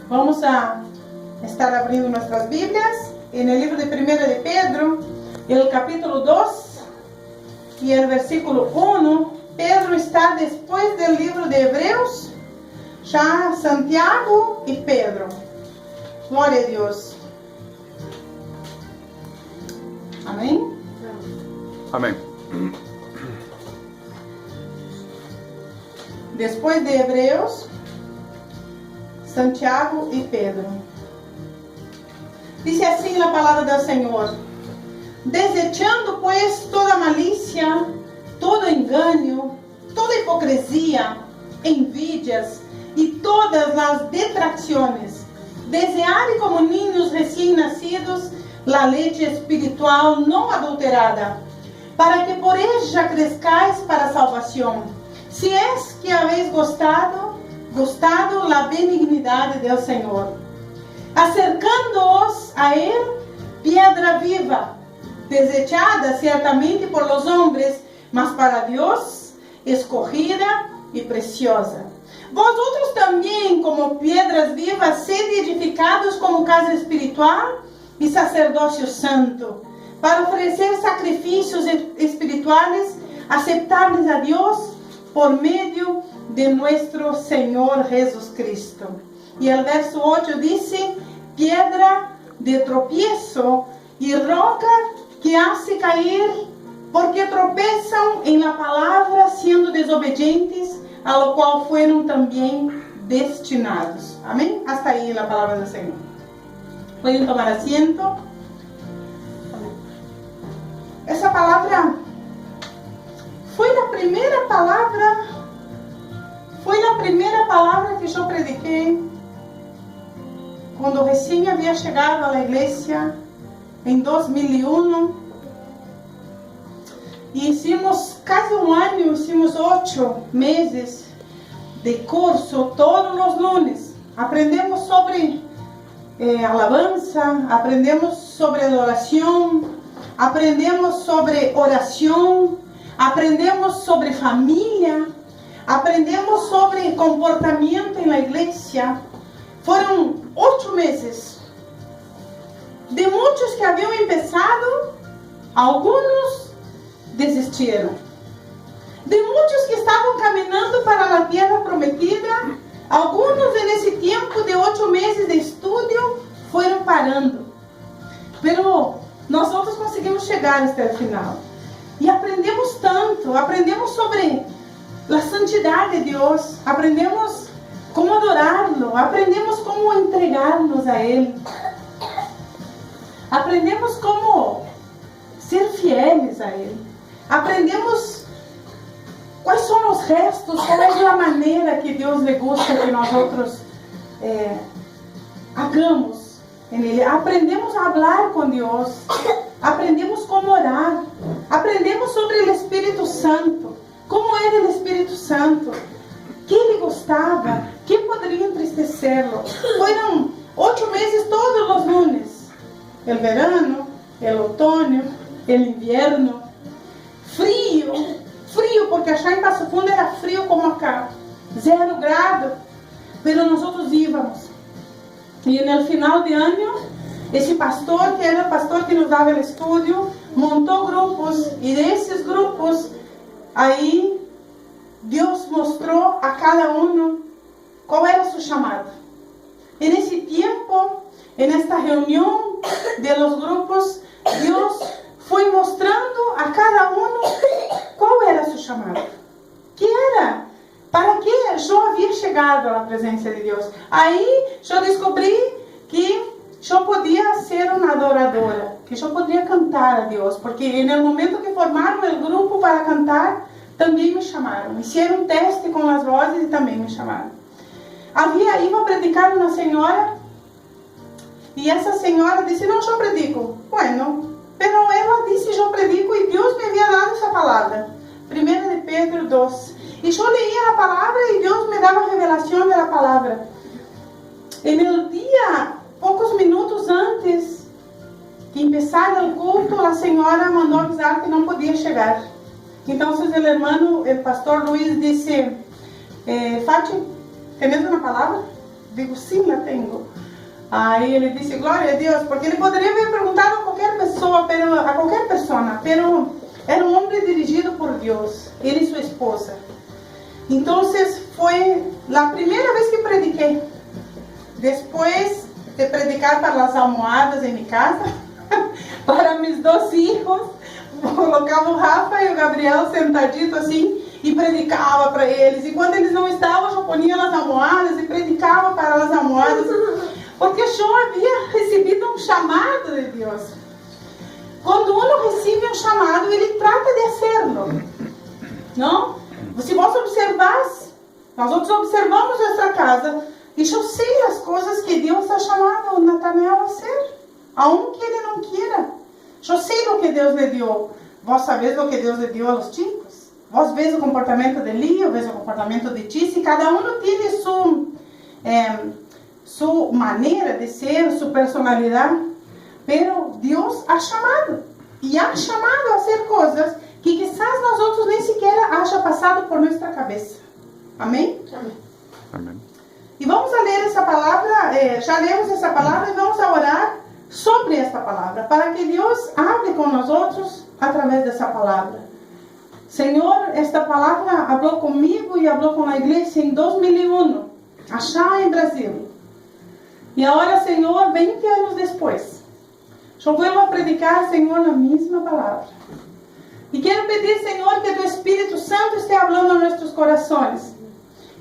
Vamos a estar abrindo nossas Bíblias no livro de 1 de Pedro, no capítulo 2 e no versículo 1. Pedro está depois do livro de Hebreus, já Santiago e Pedro. Glória a Deus. Amém? Amém. Depois de Hebreus, Santiago e Pedro. Diz assim a palavra do Senhor: desechando, pois, toda malícia, todo engano, toda hipocrisia, envidias e todas as detrações, desejarem como ninhos recém-nascidos a leite espiritual não adulterada, para que por ella crescais para a salvação, se és que habéis gostado la benignidade do Senhor, acercando-os a Ele, piedra viva, desechada certamente por los hombres, mas para Deus, escogida e preciosa. Vosotros também, como piedras vivas, sede edificados como casa espiritual e sacerdócio santo, para oferecer sacrifícios espirituais aceptáveis a Deus por meio de nuestro Senhor Jesus Cristo. E o verso 8 diz: piedra de tropiezo e roca que hace cair, porque tropeçam em la palavra, sendo desobedientes, a lo qual foram também destinados. Amém? Hasta aí a palavra do Senhor. Podem tomar asiento. Essa palavra foi a primeira palavra que eu prediquei quando recém havia chegado à igreja em 2001. E hicimos quase um ano, hicimos 8 meses de curso todos os lunes. Aprendemos sobre alabanza, aprendemos sobre adoração, aprendemos sobre oração, aprendemos sobre família, aprendemos sobre comportamento na igreja. Foram 8 meses. De muitos que haviam começado, alguns desistiram. De muitos que estavam caminhando para a terra prometida, alguns nesse tempo de 8 meses de estudo foram parando. Pero nós outros conseguimos chegar até o final. E aprendemos tanto, aprendemos sobre a santidade de Deus, aprendemos como adorá-lo, aprendemos como entregar-nos a Ele, aprendemos como ser fiéis a Ele, aprendemos quais são os restos, qual é a maneira que Deus lhe gosta que nós outros hagamos em Ele. Aprendemos a falar com Deus, aprendemos como orar, aprendemos sobre o Espírito Santo, como era o Espírito Santo, que ele gostava, que poderia entristecê-lo. Foram 8 meses todos os lunes, o verano, o outono, o inverno, frio, porque achar em Passo Fundo era frio como acá, 0 graus, mas nós íamos. E no final de ano, esse pastor, que era o pastor que nos dava o estudo, montou grupos, e desses grupos, aí Deus mostrou a cada um qual era seu chamado. E nesse tempo, nesta reunião de los grupos, Deus foi mostrando a cada um qual era seu chamado. Que era? Para que eu havia chegado à presença de Deus. Aí eu descobri que eu podia ser uma adoradora, que eu podia cantar a Deus, porque no momento que formaram o grupo para cantar, também me chamaram. Fizeram um teste com as vozes e também me chamaram. Iba a predicar uma senhora, e essa senhora disse: não, eu predico. Bueno, pero ela disse: eu predico, e Deus me havia dado essa palavra. 1 de Pedro 2. E eu leía a palavra e Deus me dava a revelação da palavra. E no dia, poucos minutos antes de começar o culto, a senhora mandou avisar que não podia chegar. Então, o pastor Luiz disse: Fátima, ¿tienes una palabra? Digo, sim, la tengo. Aí ele disse, glória a Deus, porque ele poderia haver perguntado a qualquer pessoa, pero era um homem dirigido por Deus, ele e sua esposa. Então, foi a primeira vez que prediquei. Depois de predicar para as almohadas em minha casa, para meus 2 filhos, colocava o Rafa e o Gabriel sentadito assim e predicava para eles. E quando eles não estavam, eu ponia nas almohadas e predicava para as almohadas, porque eu havia recebido um chamado de Deus. Quando uno recebe um chamado, ele trata de hacerlo, não? Se você observar, nós observamos essa casa e eu sei as coisas que Deus está chamando o Natanael a ser, aunque ele não queira. Eu sei o que Deus lhe deu. Vós sabéis o que Deus lhe deu aos chicos. Vós vês o comportamento de Lio, vês o comportamento de Tice. Cada um tem sua maneira de ser, sua personalidade. Pero Deus ha chamado. E ha chamado a hacer coisas que quizás nós outros nem sequer haja passado por nossa cabeça. Amém? Amém. E vamos a ler essa palavra, já lemos essa palavra e vamos a orar sobre esta palavra, para que Deus hable com nós outros através dessa palavra. Senhor, esta palavra falou comigo e falou com a igreja em 2001, achá em Brasil. E agora, Senhor, 20 anos depois, eu vou a predicar, Senhor, na mesma palavra. E quero pedir, Senhor, que tu Espírito Santo esteja falando a nossos corações.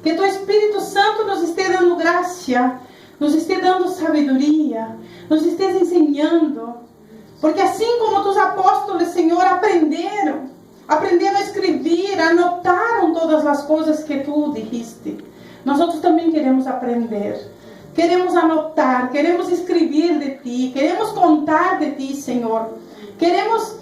Que tu Espírito Santo nos esteja dando graça, nos esteja dando sabedoria, nos esteja ensinando. Porque assim como os apóstolos, Senhor, aprenderam a escrever, anotaram todas as coisas que tu dijiste, nós outros também queremos aprender. Queremos anotar, queremos escrever de ti, queremos contar de ti, Senhor. Queremos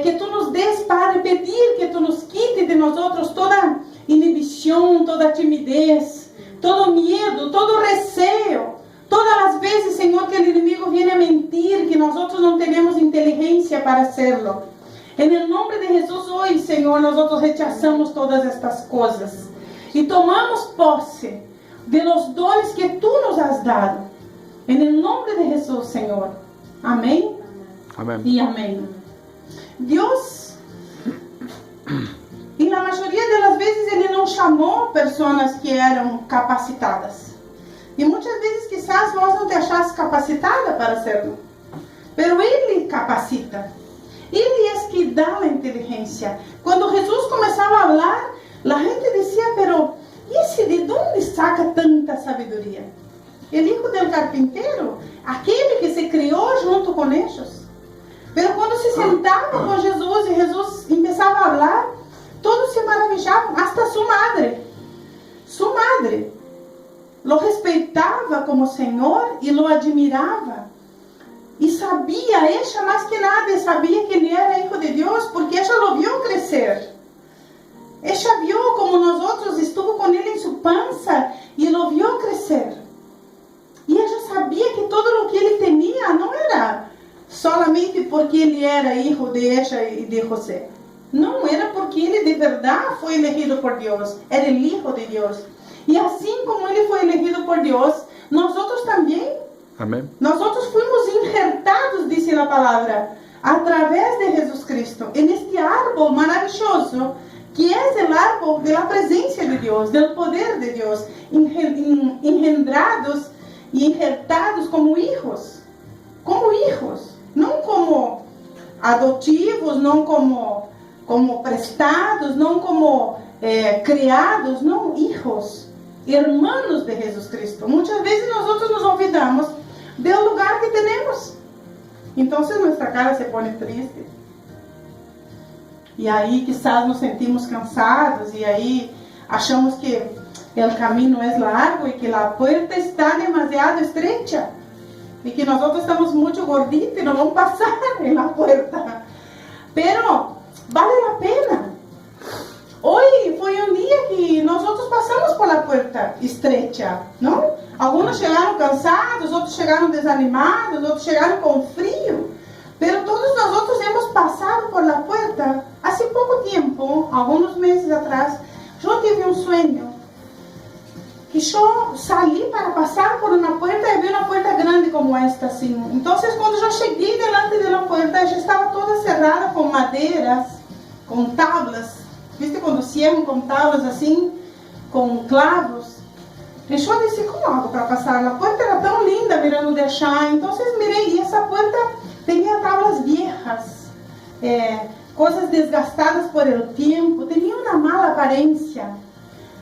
que tu nos des, Padre, pedir que tu nos quite de nós outros toda inibição, toda timidez, todo medo, todo receio. Todas as vezes, Senhor, que o inimigo vem a mentir, que nós outros não temos inteligência para hacerlo. Em nome de Jesus, hoje, Senhor, nós outros rechazamos todas estas coisas e tomamos posse de los dones que tu nos has dado. Em nome de Jesus, Senhor. Amém? Amém. E amém. Deus, e na maioria das vezes, Ele não chamou pessoas que eram capacitadas. E muitas vezes, quizás, nós não te achasse capacitada para hacerlo. Pero Ele capacita. Ele é que dá a inteligência. Quando Jesus começava a falar, a gente dizia, pero esse de onde saca tanta sabedoria? O hijo del carpinteiro, aquele que se criou junto com eles. Pero quando se sentava com Jesus e Jesus começava a falar, todos se maravilhavam, hasta sua madre. Sua madre lo respeitava como Senhor e lo admirava. E sabia, ela mais que nada, sabia que ele era hijo de Deus, porque ela lo viu crescer. Ela viu como nós outros, estuvo com ele em sua pança e lo viu crescer. E ela sabia que tudo o que ele tinha não era solamente porque ele era hijo de ella e de José. Não, era porque ele de verdade foi elegido por Deus. Era o hijo de Deus. E assim como ele foi elegido por Deus, nós outros também. Amém. Nós outros fomos injertados, diz a palavra, através de Jesus Cristo, neste árbol maravilhoso, que é o árbol da presença de Deus, do poder de Deus, engendrados e injertados como hijos, não como adotivos, não como prestados, não como criados, não, hijos, hermanos de Jesus Cristo. Muitas vezes nós outros nos olvidamos do lugar que temos. Então, nossa cara se põe triste. E aí, quizás nos sentimos cansados. E aí, achamos que o caminho é largo e que a porta está demasiado estreita. E que nós outros estamos muito gorditos e não vamos passar na porta. Pero, vale a pena. Hoje foi um dia que nós outros passamos por a porta estreita, não? Alguns chegaram cansados, outros chegaram desanimados, outros chegaram com frio. Pero todos nós outros hemos passado por la porta. Há pouco tempo, alguns meses atrás, eu tive um sonho que eu saí para passar por uma porta e vi uma porta grande como esta, assim. Então, quando eu cheguei delante da porta, já estava toda cerrada com madeiras, com tábuas. Viste quando cierram com tábuas assim, com clavos? E eu disse, como hago para passar? A porta era tão linda, mirando de chá. Então, mirei, e essa porta tinha tábuas viejas, coisas desgastadas por el tempo, tinha uma mala aparência.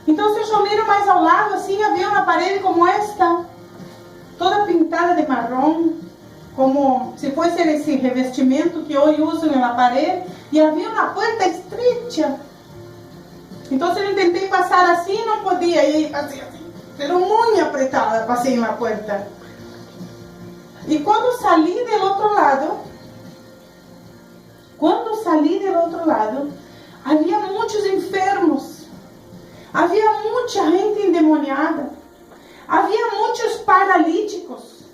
Então, se eu miro mais ao lado, assim, havia uma parede como esta, toda pintada de marrom, como se fosse esse revestimento que hoje usam na parede, e havia uma porta estreita. Então, eu tentei passar assim, não podia, e assim, era muito apertada, passei na porta. E quando saí do outro lado, havia muitos enfermos. Havia muita gente endemoniada. Havia muitos paralíticos.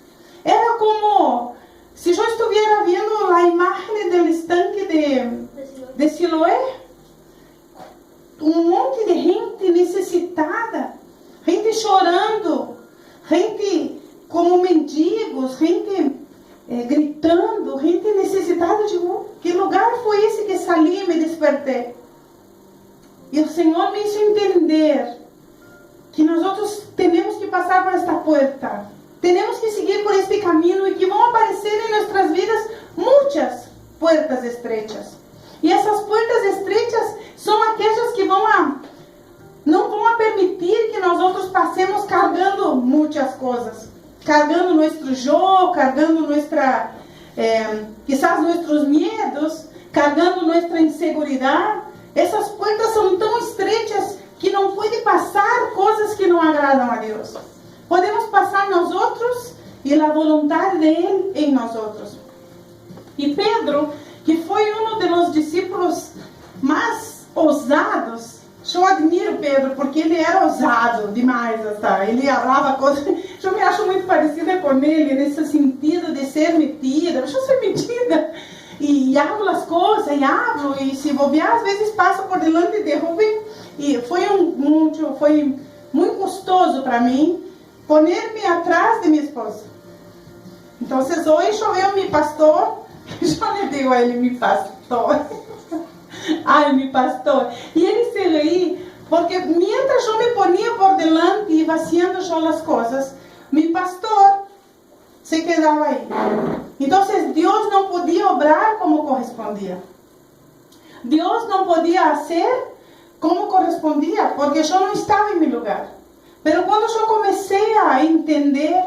Era como se eu estivesse vendo a imagem do estanque de Siloé. Um monte de gente necessitada. Gente chorando. Gente como mendigos. Gente gritando. Gente necessitada. Que lugar foi esse que saí e me despertei? E o Senhor me hizo entender que nós temos que passar por esta porta. Temos que seguir por este caminho e que vão aparecer em nossas vidas muitas portas estreitas. E essas portas estreitas são aquelas que não vão permitir que nós passemos carregando muitas coisas. Carregando nosso jogo, carregando quizás nossos medos, carregando nossa inseguridade. Essas portas são tão estreitas que não pode passar coisas que não agradam a Deus. Podemos passar nós outros e a vontade dele em nós outros. E Pedro, que foi um dos discípulos mais ousados, eu admiro Pedro porque ele era ousado demais, tá? Ele falava coisas. Eu me acho muito parecida com ele nesse sentido de ser metida. Eu sou metida. E hablo as coisas, e se bobear, às vezes passo por delante de Rubem, e foi muito custoso para mim poner-me atrás de minha esposa. Então, hoje eu vejo meu pastor, eu lhe digo a ele, meu pastor, ai, meu pastor, e ele se reía, porque mientras eu me ponia por delante e vaciando só as coisas, meu pastor se quedava aí. Então, Deus não podia obrar como correspondia. Deus não podia fazer como correspondia, porque eu não estava em meu lugar. Mas quando eu comecei a entender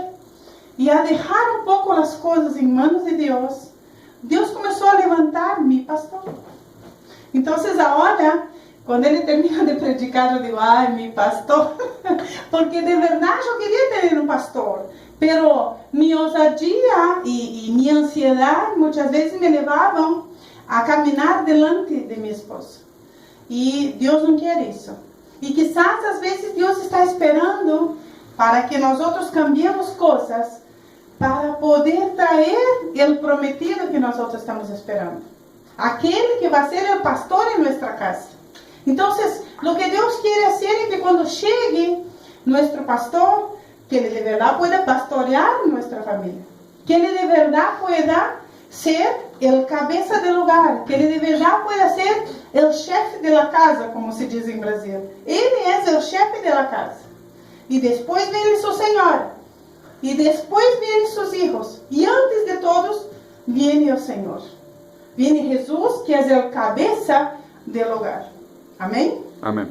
e a deixar um pouco as coisas em mãos de Deus, Deus começou a levantar-me, pastor. Então, agora, quando ele termina de predicar, eu digo, ai, meu pastor, porque de verdade eu queria ter um pastor. Pero minha ousadia e minha ansiedade muitas vezes me levavam a caminhar delante de minha esposa. E Deus não quer isso. E quizás às vezes Deus está esperando para que nós outros cambiemos coisas para poder trazer o prometido que nós outros estamos esperando. Aquele que vai ser o pastor em nossa casa. Então, o que Deus quer fazer é que quando chegue nosso pastor, que ele de verdade pueda pastorear nuestra familia, que ele de verdad pueda ser el cabeza del hogar, que ele de verdad pueda ser el chefe de la casa, como se diz em Brasil. Ele é o chefe de la casa. E depois vem sua senhora. E depois vêm seus filhos. E antes de todos, vem o Senhor. Vem Jesus, que é o cabeça del hogar. Amém? Amém.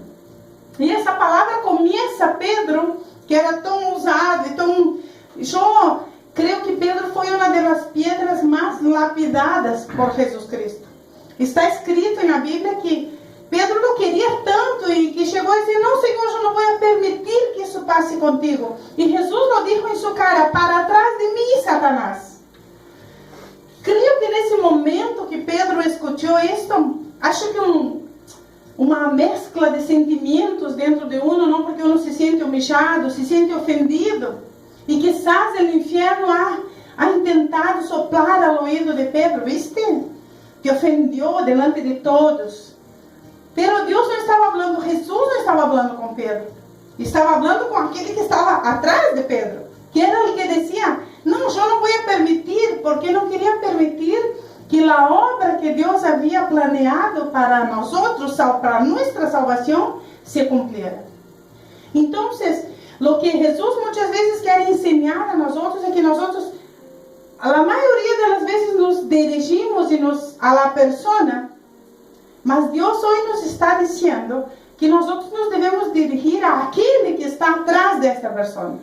E essa palavra começa, Pedro, que era tão ousado e tão... Eu creio que Pedro foi uma das pedras mais lapidadas por Jesus Cristo. Está escrito na Bíblia que Pedro não queria tanto e que chegou a dizer, não, Senhor, eu não vou permitir que isso passe contigo. E Jesus lo dijo em sua cara, para trás de mim, Satanás. Creio que nesse momento que Pedro escutou isto, acho que uma mescla de sentimentos dentro de uno, não porque uno se sente humilhado, se sente ofendido, e quizás o inferno ha tentado soplar ao ouvido de Pedro, ¿viste? Que ofendió delante de todos. Pero Deus não estava falando, Jesus não estava falando com Pedro. Estava falando com aquele que estava atrás de Pedro, que era el que decía, no, yo no voy a permitir, porque no quería permitir que la obra que Dios había planeado para nosotros, para nuestra salvación, se cumpliera. Entonces, lo que Jesús muchas veces quiere enseñar a nosotros es que nosotros, a la mayoría de las veces nos dirigimos a la persona, mas Dios hoy nos está diciendo que nosotros nos debemos dirigir a aquel que está atrás de esta persona.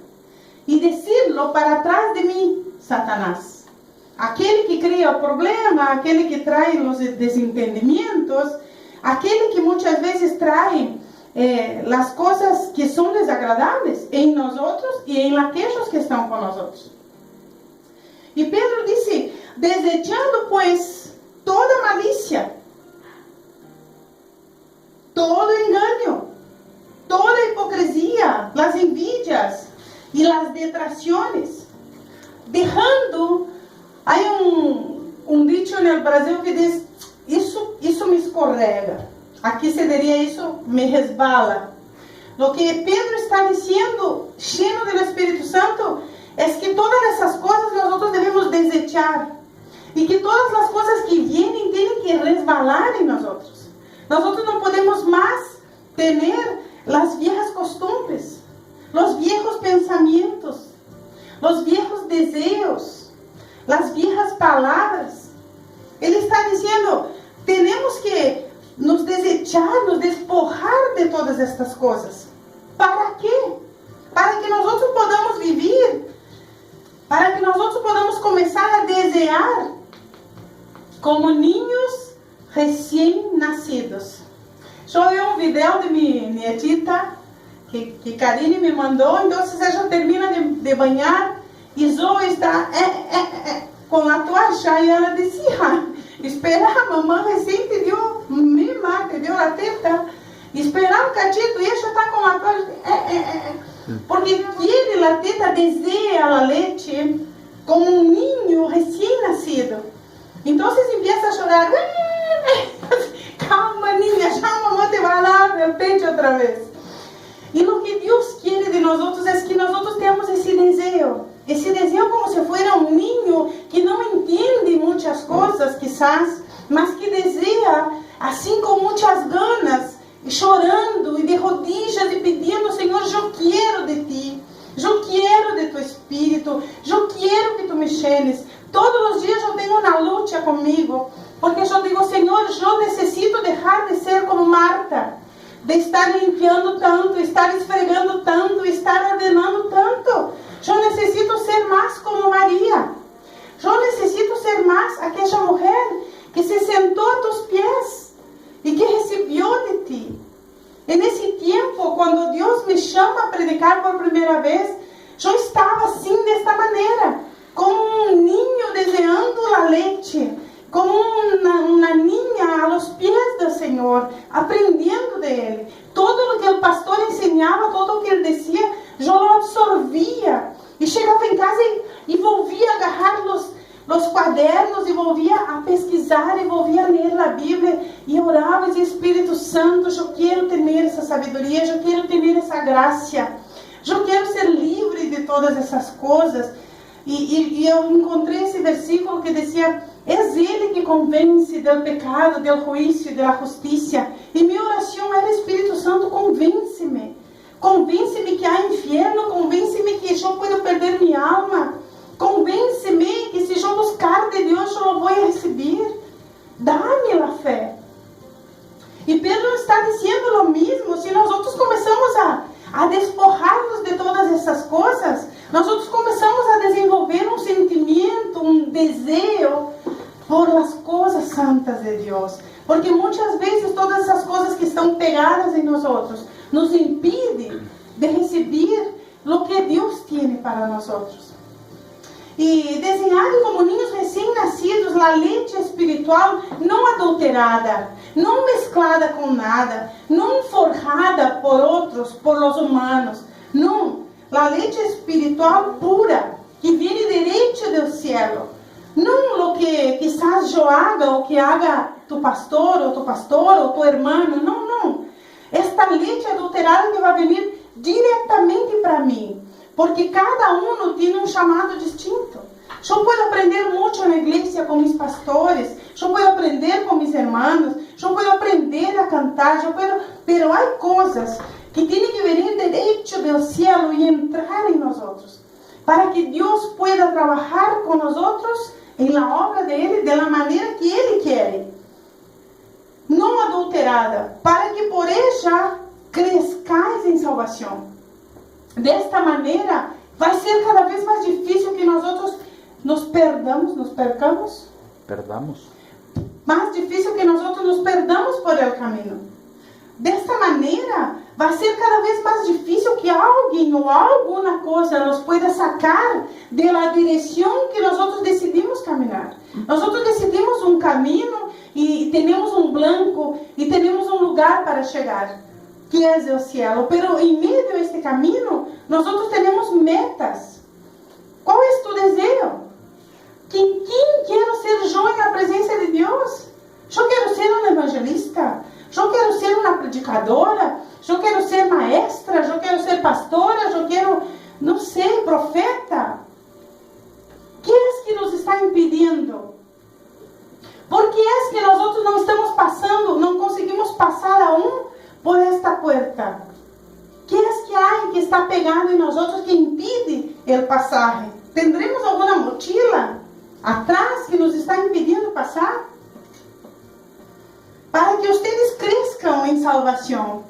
Y decirlo para atrás de mí, Satanás. Aquel que crea el problema, aquel que trae los desentendimientos, aquel que muchas veces trae las cosas que son desagradables en nosotros y en aquellos que están con nosotros. Y Pedro dice, desechando pues toda malicia, todo engaño, toda hipocresía, las envidias y las detracciones, dejando, hay un dicho en el Brasil que dice, eso me escorrega, aquí se diría eso, me resbala. Lo que Pedro está diciendo, lleno del Espíritu Santo, es que todas esas cosas nosotros debemos desechar, y que todas las cosas que vienen tienen que resbalar en nosotros. Nosotros no podemos más tener las viejas costumbres, los viejos pensamientos, los viejos deseos, las viejas palabras. Él está diciendo, tenemos que nos desechar, nos despojar de todas estas cosas. ¿Para qué? Para que nosotros podamos vivir, para que nosotros podamos comenzar a desear como niños recién nacidos. Yo vi un video de mi nietita que Karine me mandó, entonces ella termina de bañar y Zoe está con la toalla y ella decía, espera, mamá recién te dio mima, te dio la teta, espera un cachito y ella está con la toalla, porque quiere la teta, desea la leche como un niño recién nacido. Entonces empieza a llorar. Calma, niña, ya mamá te va a dar el pecho otra vez. Y lo que Dios quiere de nosotros es que nosotros tengamos ese deseo como si fuera un niño que no entiende muchas cosas quizás, mas que desea así con muchas ganas, llorando y de rodillas y pidiendo, Señor, yo quiero de ti, yo quiero de tu espíritu, yo quiero que tú me llenes. Todos los días yo tengo una lucha conmigo, porque yo digo, Señor, yo necesito dejar de ser como Marta, de estar limpiando tanto, estar esfregando tanto, estar ordenando tanto. Yo necesito ser más como María. Yo necesito ser más aquella mujer que se sentó a tus pies y que recibió de ti. En ese tiempo, cuando Dios me llama a predicar por primera vez, yo estaba así, de esta manera, como un niño deseando la leche, como una niña a los pies del Señor, aprendiendo de Él. Todo lo que el pastor enseñaba, todo lo que Él decía, yo lo absorbía. Y llegaba en casa y volvía a agarrar los cuadernos y volvía a pesquisar y volvía a leer la Biblia y oraba y decía, Espíritu Santo, yo quiero tener esa sabiduría, yo quiero tener esa gracia, yo quiero ser libre de todas esas cosas. Y eu encontrei esse versículo que dizia, és Ele que convence del pecado, del juízo e da justiça. E minha oração era, Espírito Santo, convence-me. Convence-me que há inferno, convence-me que eu posso perder minha alma. Convence-me que se eu buscar de Deus, eu lo vou receber. Dá-me a fé. E Pedro está dizendo o mesmo. Se nós outros começamos a despojar-nos de todas essas coisas, nós outros começamos a desenvolver um sentimento, um desejo por as coisas santas de Deus. Porque muitas vezes todas essas coisas que estão pegadas em nós outros nos impedem de receber o que Deus tem para nós outros. E desenhar como ninhos recém-nascidos a leite espiritual não adulterada, não mesclada com nada, não forjada por outros, por los humanos, não. La leche espiritual pura, que viene derecho del cielo. No lo que quizás yo haga o que haga tu pastor o tu hermano. No. Esta leche adulterada que va a venir diretamente para mim, porque cada um tem um chamado distinto. Eu posso aprender muito na igreja com meus pastores, eu posso aprender com meus irmãos, eu posso aprender a cantar, pero há coisas que têm que vir direto do céu e entrar em nós outros, para que Deus pueda trabalhar com nós outros em la obra dele, de la maneira que ele quer, não adulterada, para que por ella crescais em salvação. Desta maneira, vai ser cada vez mais difícil que nós outros nos percamos. Perdamos. Mais difícil que nós outros nos perdamos por el caminho. Desta maneira, vai ser cada vez mais difícil que alguém ou alguma coisa nos pueda sacar da direção que nós outros decidimos caminhar. Nós outros decidimos um caminho e temos um blanco e temos um lugar para chegar, que é o céu. Pero em meio deste caminho, nós outros temos metas. Qual é tu desejo? Quem quero ser eu na presença de Deus? Eu quero ser uma evangelista? Eu quero ser uma predicadora? Eu quero ser maestra? Eu quero ser pastora? Eu quero, não sei, profeta? O que é que nos está impedindo? Por que é que nós outros não estamos passando, não conseguimos passar aún por esta porta? O que é que há que está pegando em nós outros que impede o passar? Tendremos alguma mochila atrás que nos está impedindo passar? Para que vocês cresçam em salvação.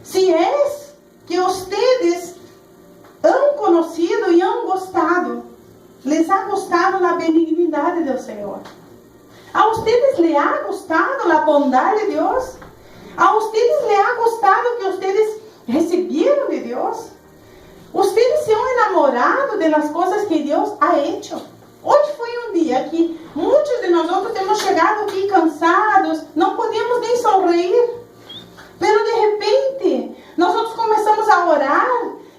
Se é que vocês han conhecido e han gostado, les ha gostado a benignidade do Senhor. A vocês les ha gostado a bondade de Deus? A vocês les ha gostado que vocês receberam de Deus? Vocês se han enamorado de las coisas que Deus ha hecho? Hoje foi um dia que muitos de nós outros temos chegado aqui cansados, não podíamos nem sorrir. Pero de repente, nós outros começamos a orar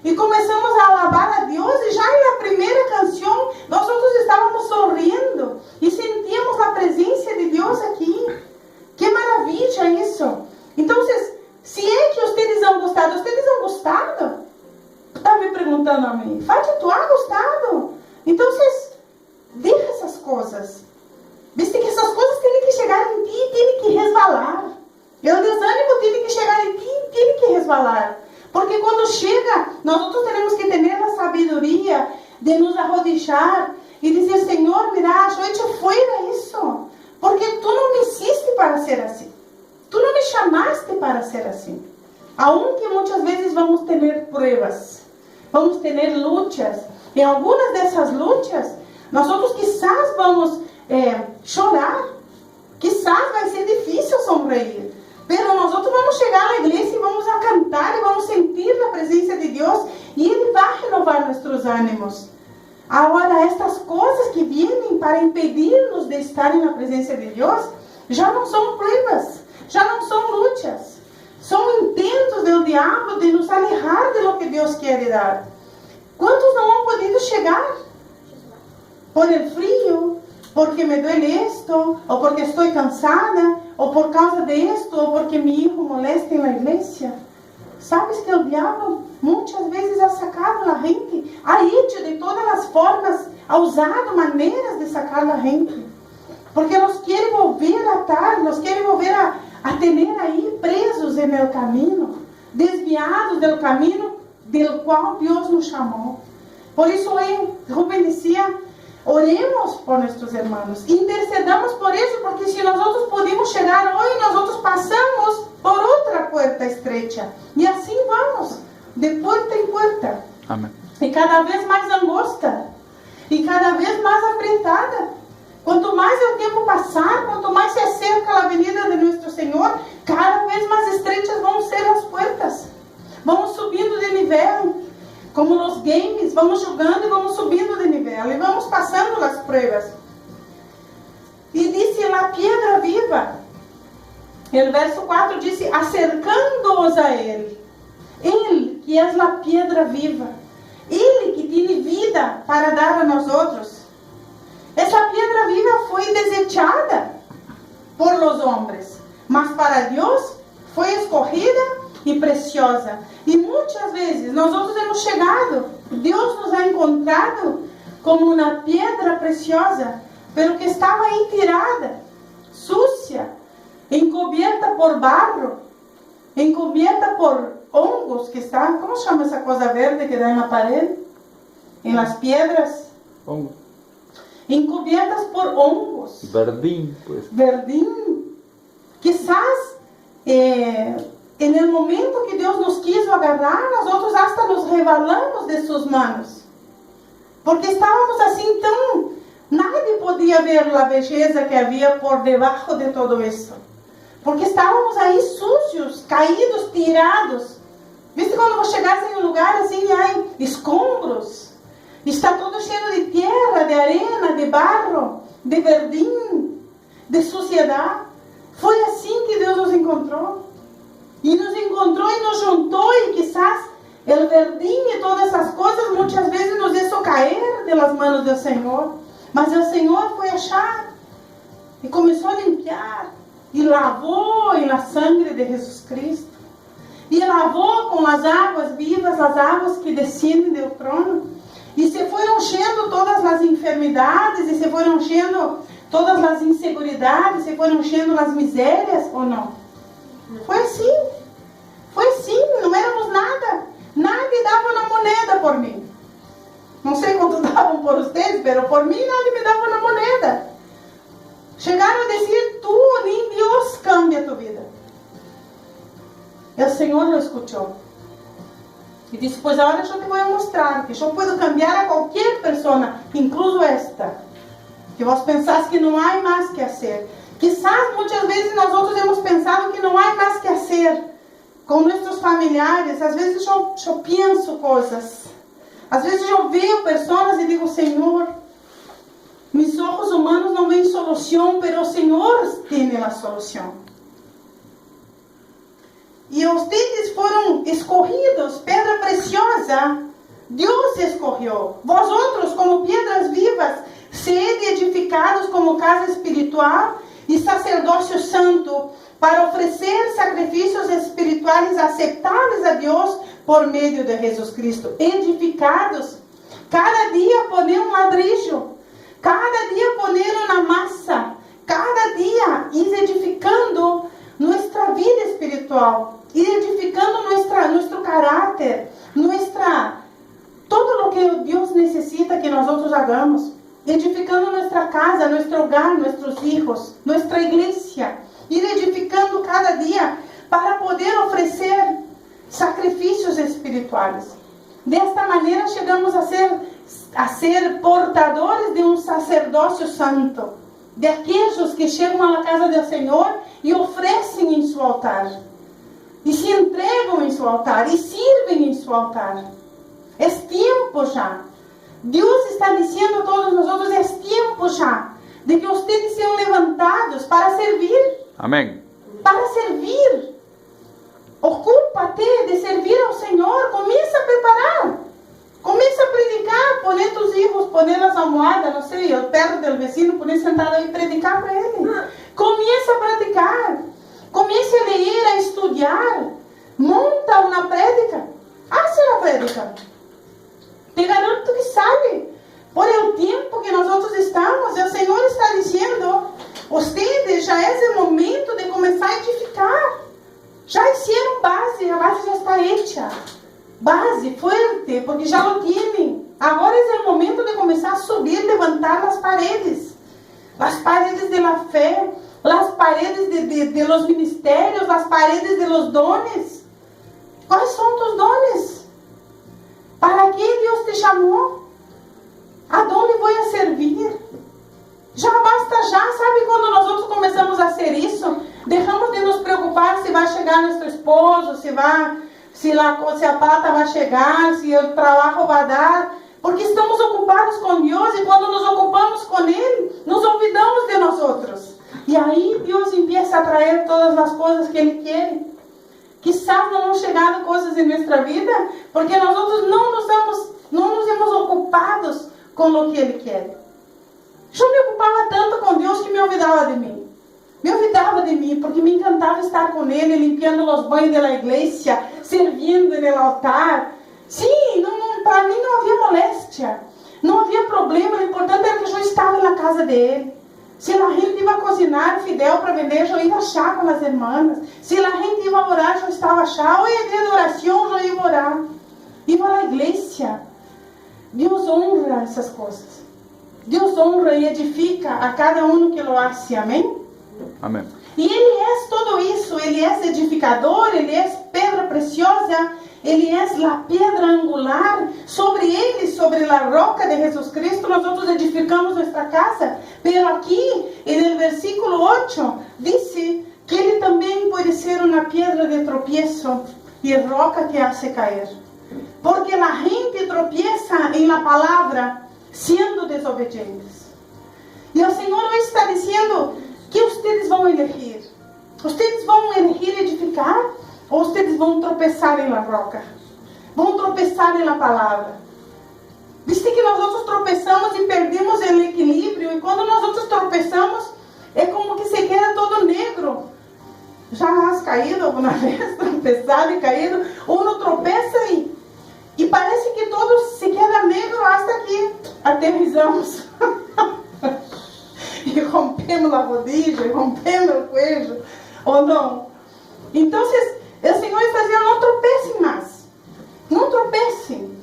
e começamos a alabar a Deus e já na primeira canção, nós outros estávamos sorrindo e sentíamos a presença de Deus aqui. Que maravilha isso! Então, se é que vocês han gostado, vocês han gostado? Está me perguntando a mim, Fátima, tu has gostado? Então, deixa essas coisas. Viste que essas coisas têm que chegar em ti e têm que resvalar. E o desânimo tem que chegar em ti e tem que resvalar. Porque quando chega, nós outros teremos que ter a sabedoria de nos arrodillar e dizer, Senhor, mira, eu te fuera isso. Porque tu não me hiciste para ser assim. Tu não me chamaste para ser assim. Aunque muitas vezes vamos ter pruebas, vamos ter lutas. E algumas dessas lutas, nós outros quizás vamos chorar. Quizás vai ser difícil sonreír. Pero nós outros vamos chegar na igreja e vamos a cantar e vamos sentir a presença de Deus e Ele vai renovar nossos ânimos. Agora, estas coisas que vêm para impedir-nos de estar na presença de Deus já não são pruebas, já não são lutas. São intentos do diabo de nos alejar de lo que Deus quer dar. Quantos não han podido chegar? Por el frio, porque me duele esto, ou porque estou cansada, ou por causa de esto, ou porque mi hijo molesta na igreja. Sabes que o diabo muitas vezes ha sacado a gente, ha hecho de todas as formas, ha usado maneiras de sacar a gente, porque nos quer volver a atar, nos quer volver a ter aí presos no caminho, desviados do caminho del qual Deus nos chamou. Por isso, Rubem dizia, oremos por nossos irmãos, intercedamos por isso, porque se nós outros podemos chegar hoje, nós outros passamos por outra porta estreita, e assim vamos, de porta em porta. Amém. E cada vez mais angosta, e cada vez mais apertada. Quanto mais o tempo passar, quanto mais se acerca a avenida de nosso Senhor, cada vez mais estreitas vão ser as portas. Vamos subindo de nível, como nos games, vamos jogando e vamos subindo de nível, e vamos passando as provas. E disse a pedra viva, o verso 4 disse, acercando-os a Ele, Ele que é a pedra viva, Ele que tem vida para dar a nós outros. Essa pedra viva foi desechada por los homens, mas para Deus foi escorrida e preciosa. E muitos muitas vezes nós outros hemos chegado, Deus nos ha encontrado como uma pedra preciosa, pero que estava aí tirada, sucia, encoberta por barro, encoberta por hongos que estão, como chama essa coisa verde que dá na parede? Em las piedras? Hongo. Encobertas por hongos. Verdín, pues. Verdinho. Quizás en el momento que Deus nos quiso agarrar, nós outros hasta nos rebalamos de suas manos. Porque estávamos assim tão... Nadie podia ver a beleza que havia por debaixo de todo isso. Porque estávamos aí sujos, caídos, tirados. Viste quando você chegasse em um lugar assim, há escombros. Está todo cheio de terra, de arena, de barro, de verdinho, de suciedade. Foi assim que Deus nos encontrou. E nos encontrou e nos juntou e quizás o verdinho e todas essas coisas muitas vezes nos hizo cair das mãos do Senhor. Mas o Senhor foi achar e começou a limpar e lavou na sangue de Jesus Cristo. E lavou com as águas vivas, as águas que descendem do trono. E se foram enchendo todas as enfermidades, e se foram enchendo todas as inseguridades, se foram enchendo as misérias ou não? Foi assim. Foi assim, não éramos nada. Nadie dava uma moneda por mim. Não sei quanto davam por vocês, mas por mim nadie me dava uma moneda. Chegaram a dizer, tu nem Deus cambia tu vida. E o Senhor lo escutou. E disse, pois agora eu te vou mostrar que eu posso cambiar a qualquer pessoa, incluso esta. Que vos pensás que não há mais que fazer. Quizás muitas vezes nós outros hemos pensado que não há mais que fazer com nossos familiares. Às vezes eu penso coisas. Às vezes eu vejo pessoas e digo, Senhor, mis ojos humanos não veem solução, mas o Senhor tem a solução. E vocês foram escorridos, pedra preciosa. Deus escorreu. Vós outros, como pedras vivas, sede edificados como casa espiritual e sacerdócio santo, para oferecer sacrifícios espirituais aceitáveis a Deus por meio de Jesus Cristo. Edificados, cada dia poner um ladrillo, cada dia poner uma massa, cada dia ir edificando nossa vida espiritual, ir edificando nosso caráter, todo o que Deus necessita que nós outros hagamos, edificando nossa casa, nosso hogar, nossos filhos, nossa igreja, ir edificando cada dia para poder oferecer sacrifícios espirituais. Desta maneira chegamos a ser portadores de um sacerdócio santo, de aqueles que chegam à casa do Senhor e oferecem em seu altar, e se entregam em seu altar, e servem em seu altar. É tempo já. Deus está dizendo a todos nós outros, é tempo já, de que vocês sejam levantados para servir. Amém. Para servir. Ocupa-te de servir ao Senhor. Começa a preparar. Começa a predicar. Poner tus hijos, poner as almohadas, não sei, o perro do vecino, poner sentado aí e predicar para ele. Começa a praticar. Comece a ler, a estudar. Monta uma prédica. Hace uma prédica. Te garanto que sabe. Por o tempo que nós outros estamos, o Senhor está dizendo, vocês já é o momento de começar a edificar. Já hicieron base, a base já está hecha. Base forte, porque já lo tienen. Agora é o momento de começar a subir, levantar as paredes de la fé, as paredes de los ministérios, as paredes de los dones. Quais são tus dones? Para que Deus te chamou? Aonde vou a servir? Já basta já, sabe quando nós outros começamos a ser isso? Deixamos de nos preocupar se vai chegar nosso esposo, se a plata vai chegar, se o trabalho vai dar, porque estamos ocupados com Deus e quando nos ocupamos com Ele, nos olvidamos de nós outros. E aí Deus empieza a trazer todas as coisas que Ele quer. Quizás não chegado coisas em nossa vida, porque nós outros não nos hemos ocupados com o que Ele quer. Eu me ocupava tanto com Deus que me olvidava de mim. Me olvidava de mim, porque me encantava estar com ele, limpiando os banhos da igreja, servindo no altar. Sim, para mim não havia moléstia, não havia problema, o importante era que eu estava na casa dele. Se a gente ia cozinhar fidel para vender, eu ia achar com as irmãs. Se a gente ia orar, eu estava achar. Hoje é dia de oração, eu ia orar. Ia à igreja. Deus honra essas coisas. Deus honra e edifica a cada um que lo hace. Amém? Amém. E Ele é tudo isso. Ele é edificador, Ele é pedra preciosa, Ele é a pedra angular. Sobre Ele, sobre a roca de Jesus Cristo, nós outros edificamos nossa casa. Pero aqui, no versículo 8, diz que Ele também pode ser uma pedra de tropeço e roca que hace cair. Porque a gente tropeça em la palavra sendo desobedientes. E o Senhor está dizendo que vocês vão elegir. Vocês vão elegir edificar ou vocês vão tropeçar em la roca? Vão tropeçar em la palavra. Viste que nós outros tropeçamos e perdemos o equilíbrio. E quando nós outros tropeçamos, é como que se queda todo negro. Já has caído alguma vez? Tropeçado e caído? Uno tropeça e parece que todo se queda negro hasta que aterrizamos. E rompemos a rodilha, e rompemos o cuello. Ou não? Então, o Senhor está dizendo, não tropecem mais. Não tropecem.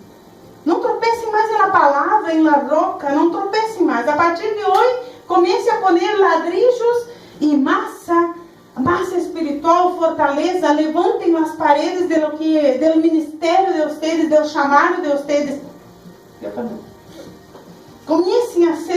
Não tropecem mais na palavra, na roca. Não tropecem mais. A partir de hoje, comece a pôr ladrillos e massa espiritual, fortaleza. Levantem as paredes do ministério de vocês, do chamado de vocês. Eu também. Comecem a ser